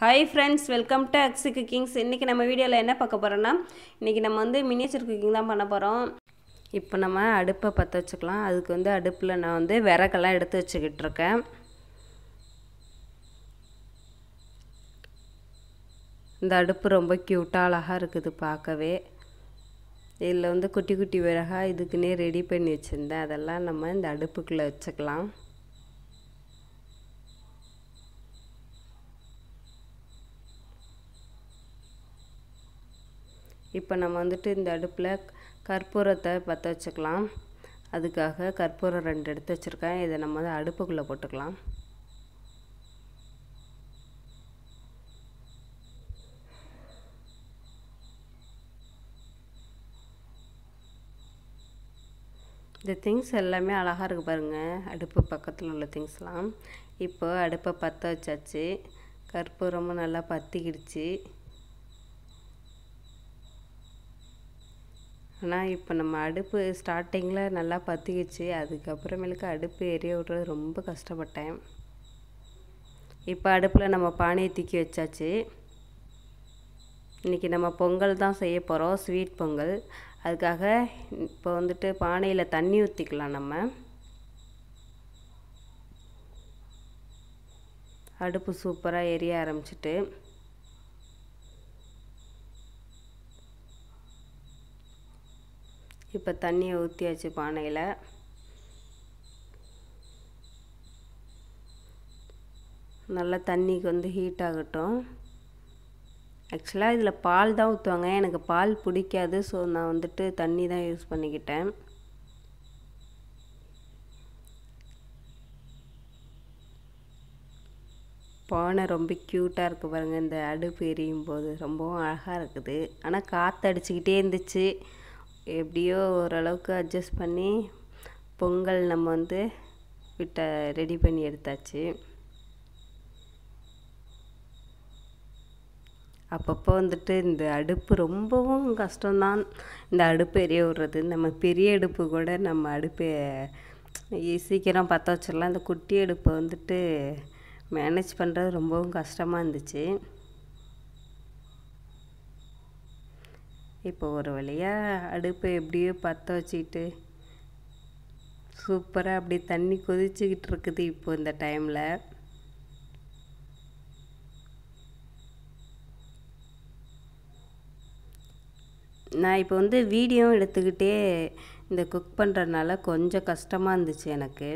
Hi friends, welcome to Akshi Cookings. இன்னைக்கு நம்ம வீடியோல என்ன பார்க்க போறோம்னா இன்னைக்கு நம்ம மினியேச்சர் குக்கிங் தான் பண்ண போறோம். இப்போ நம்ம அடுப்பை பத்த வச்சுக்கலாம். அதுக்கு அடுப்புல நான் விறகெல்லாம் எடுத்து வச்சிட்டு இருக்கேன். இந்த அடுப்பு ரொம்ப கியூட்டா அழகா இருக்குது பார்க்கவே. இதுல குட்டி குட்டி விறகா இதுக்குனே ரெடி பண்ணி வச்சிருந்தேன். அதெல்லாம் நம்ம இந்த அடுப்புக்குள்ள வச்சுக்கலாம். இப்போ நம்ம இந்த அடுப்புல கற்பூரத்தை பத்த வச்சுக்கலாம். அதுக்காக கற்பூரம் 2 எடுத்து வச்சிருக்கேன். இதை நம்ம அடுப்புக்குள்ள போட்டுக்கலாம். இந்த திங்ஸ் எல்லாமே அழகா இருக்கு பாருங்க. அடுப்பு பக்கத்துல உள்ள திங்ஸ்லாம். இப்போ அடுப்பை பத்த வச்சாச்சு. கற்பூரமும் நல்லா பத்திக்கிடுச்சு. ஆனால் இப்போ நம்ம அடுப்பு ஸ்டார்டிங்கில் நல்லா பற்றிக்கிச்சு. அதுக்கப்புறமேலுக்கு அடுப்பு எரிய விடுறது ரொம்ப கஷ்டப்பட்டேன். இப்போ அடுப்பில் நம்ம பானையை தூக்கி வச்சாச்சு. இன்றைக்கி நம்ம பொங்கல் தான் செய்ய போகிறோம், ஸ்வீட் பொங்கல். அதுக்காக இப்போ பானையில் தண்ணி ஊற்றிக்கலாம். நம்ம அடுப்பு சூப்பராக எரிய ஆரம்பிச்சிட்டு இப்போ தண்ணியை ஊற்றியாச்சு பானையில். நல்லா தண்ணிக்கு ஹீட் ஆகட்டும். ஆக்சுவலாக இதில் பால் தான் ஊற்றுவாங்க. எனக்கு பால் பிடிக்காது. ஸோ நான் தண்ணி தான் யூஸ் பண்ணிக்கிட்டேன். பானை ரொம்ப க்யூட்டாக இருக்குது பாருங்கள். இந்த அடுப்பு எரியும் போது ரொம்பவும் அழகாக இருக்குது. ஆனால் காற்று அடிச்சுக்கிட்டே இருந்துச்சு. எப்படியோ ஓரளவுக்கு அட்ஜஸ்ட் பண்ணி பொங்கல் நம்ம ரெடி பண்ணி எடுத்தாச்சு. அப்பப்போ இந்த அடுப்பு ரொம்பவும் கஷ்டம்தான். இந்த அடுப்பு எரிய விடுறது. நம்ம பெரிய அடுப்பு கூட நம்ம அடுப்பை சீக்கிரம் பற்ற வச்சிடலாம். இந்த குட்டி அடுப்பை மேனேஜ் பண்ணுறது ரொம்பவும் கஷ்டமாக இருந்துச்சு. இப்போ ஒரு வழியாக அடுப்பை எப்படியோ பற்ற வச்சுக்கிட்டு சூப்பராக அப்படி தண்ணி கொதிச்சுக்கிட்டு இருக்குது. இப்போ இந்த டைமில் நான் இப்போ வீடியோ எடுத்துக்கிட்டே இந்த குக் பண்ணுறதுனால கொஞ்சம் கஷ்டமாக இருந்துச்சு எனக்கு.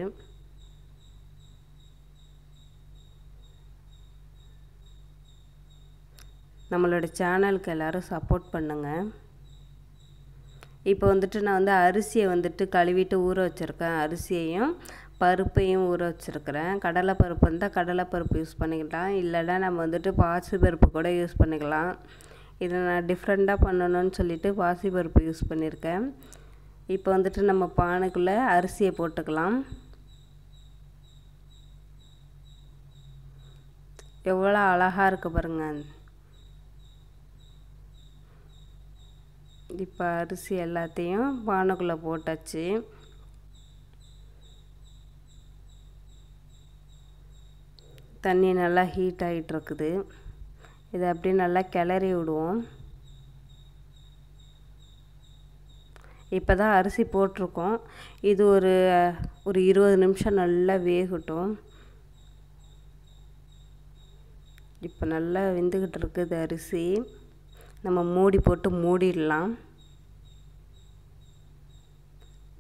நம்மளோட சேனலுக்கு எல்லோரும் சப்போர்ட் பண்ணுங்கள். இப்போ நான் அரிசியை கழுவிட்டு ஊற வச்சுருக்கேன். அரிசியையும் பருப்பையும் ஊற வச்சுருக்கிறேன். கடலைப்பருப்பு இருந்தால் கடலைப்பருப்பு யூஸ் பண்ணிக்கலாம். இல்லைன்னா நம்ம பாசி பருப்பு கூட யூஸ் பண்ணிக்கலாம். இதை நான் டிஃப்ரெண்ட்டாக பண்ணணும்னு சொல்லிட்டு பாசி பருப்பு யூஸ் பண்ணியிருக்கேன். இப்போ நம்ம பானைக்குள்ளே அரிசியை போட்டுக்கலாம். எவ்வளோ அழகாக இருக்குது பாருங்கள். இப்போ அரிசி எல்லாத்தையும் பானைக்குள்ளே போட்டாச்சு. தண்ணி நல்லா ஹீட் ஆகிட்டு இருக்குது. இதை அப்படியே நல்லா கிளறி விடுவோம். இப்போ தான் அரிசி போட்டிருக்கோம். இது ஒரு 20 நிமிஷம் நல்லா வேகட்டும். இப்போ நல்லா வெந்துக்கிட்டு இருக்குது அரிசி. நம்ம மூடி போட்டு மூடிடலாம்.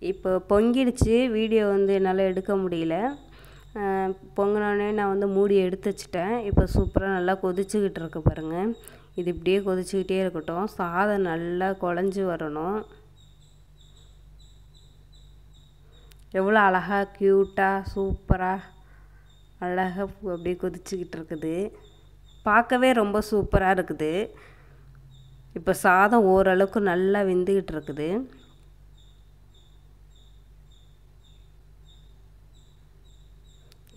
இப்போ பொங்கிடுச்சு. வீடியோ என்னால் எடுக்க முடியல. பொங்கினோடனே நான் மூடி எடுத்து வச்சிட்டேன். இப்போ சூப்பராக நல்லா கொதிச்சுக்கிட்டு இருக்கு பாருங்கள். இது இப்படியே கொதிச்சுக்கிட்டே இருக்கட்டும். சாதம் நல்லா குழஞ்சி வரணும். எவ்வளோ அழகாக க்யூட்டாக சூப்பராக அழகாக அப்படியே கொதிச்சுக்கிட்டு இருக்குது. பார்க்கவே ரொம்ப சூப்பராக இருக்குது. இப்போ சாதம் ஓரளவுக்கு நல்லா வெந்துக்கிட்டு இருக்குது.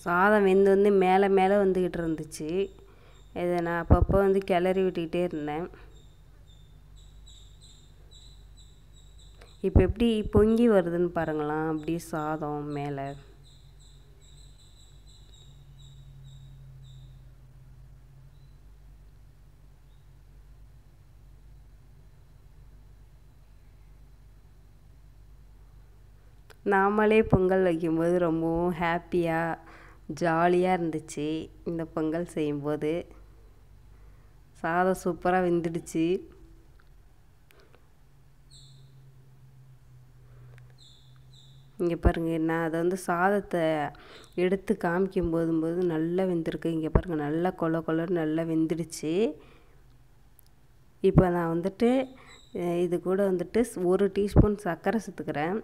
சாதம் வெந்து மேலே மேலே வந்துக்கிட்டு இருந்துச்சு. இதை நான் அப்பப்போ கிளறி விட்டுக்கிட்டே இருந்தேன். இப்போ எப்படி பொங்கி வருதுன்னு பாருங்களாம். அப்படியே சாதம் மேலே நாமளே பொங்கல் வைக்கும்போது ரொம்பவும் ஹாப்பியாக ஜாலியாக இருந்துச்சு. இந்த பொங்கல் செய்யும்போது சாதம் சூப்பராக வெந்துடுச்சு. இங்கே பாருங்கள், நான் அதை வந்து சாதத்தை எடுத்து காமிக்கும் போது நல்லா வெந்திருக்கு. இங்கே பாருங்கள், நல்லா கொலன்னு நல்லா வெந்துடுச்சு. இப்போ நான் வந்துட்டு இது கூட வந்துட்டு 1 டீஸ்பூன் சர்க்கரை சேர்த்துக்கிறேன்.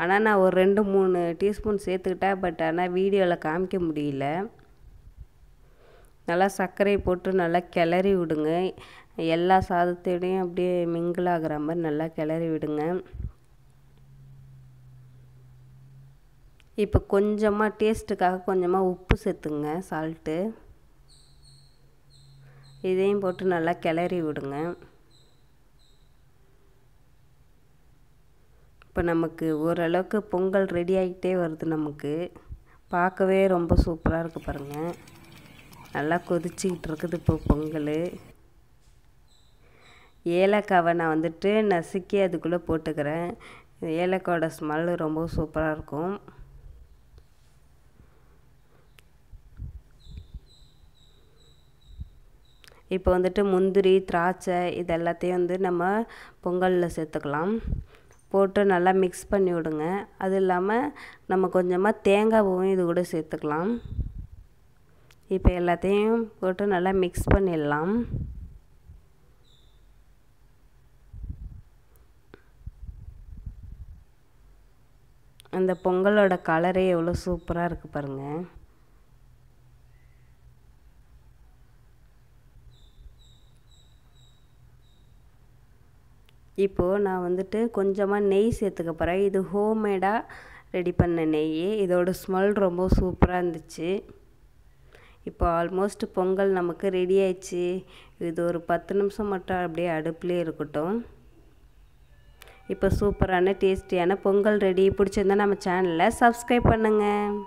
ஆனால் நான் ஒரு 2-3 டீஸ்பூன் சேர்த்துக்கிட்டேன். பட் ஆனால் வீடியோவில் காமிக்க முடியல. நல்லா சர்க்கரையை போட்டு நல்லா கிளறி விடுங்க. எல்லா சாதத்தோடையும் அப்படியே மிங்கிள் ஆகிற மாதிரி நல்லா கிளறி விடுங்க. இப்போ கொஞ்சமாக டேஸ்ட்டுக்காக கொஞ்சமாக உப்பு சேர்த்துங்க, சால்ட்டு. இதையும் போட்டு நல்லா கிளறி விடுங்க. இப்போ நமக்கு ஓரளவுக்கு பொங்கல் ரெடி ஆகிட்டே வருது. நமக்கு பார்க்கவே ரொம்ப சூப்பராக இருக்குது பாருங்கள். நல்லா கொதிச்சிக்கிட்டு இருக்குது இப்போ பொங்கல். ஏலக்காவை நான் வந்துட்டு நசுக்கி அதுக்குள்ளே போட்டுக்கிறேன். ஏலக்காயோட ஸ்மெல் ரொம்ப சூப்பராக இருக்கும். இப்போ வந்துட்டு முந்திரி, திராட்சை இது எல்லாத்தையும் வந்து நம்ம பொங்கலில் சேர்த்துக்கலாம். போட்டு நல்லா மிக்ஸ் பண்ணி விடுங்க. அது இல்லாமல் நம்ம கொஞ்சமாக தேங்காய் பூவும் இது கூட சேர்த்துக்கலாம். இப்போ எல்லாத்தையும் போட்டு நல்லா மிக்ஸ் பண்ணிடலாம். அந்த பொங்கலோட கலரே எவ்வளோ சூப்பராக இருக்குது பாருங்கள். இப்போது நான் வந்துட்டு கொஞ்சமாக நெய் சேர்த்துக்க போகிறேன். இது ஹோம்மேடாக ரெடி பண்ண நெய். இதோட ஸ்மெல் ரொம்ப சூப்பராக இருந்துச்சு. இப்போ ஆல்மோஸ்ட் பொங்கல் நமக்கு ரெடி ஆயிடுச்சு. இது ஒரு 10 நிமிஷம் மட்டும் அப்படியே அடுப்புலேயே இருக்கட்டும். இப்போ சூப்பரான டேஸ்டியான பொங்கல் ரெடி. பிடிச்சிருந்தா நம்ம சேனலை சப்ஸ்கிரைப் பண்ணுங்கள்.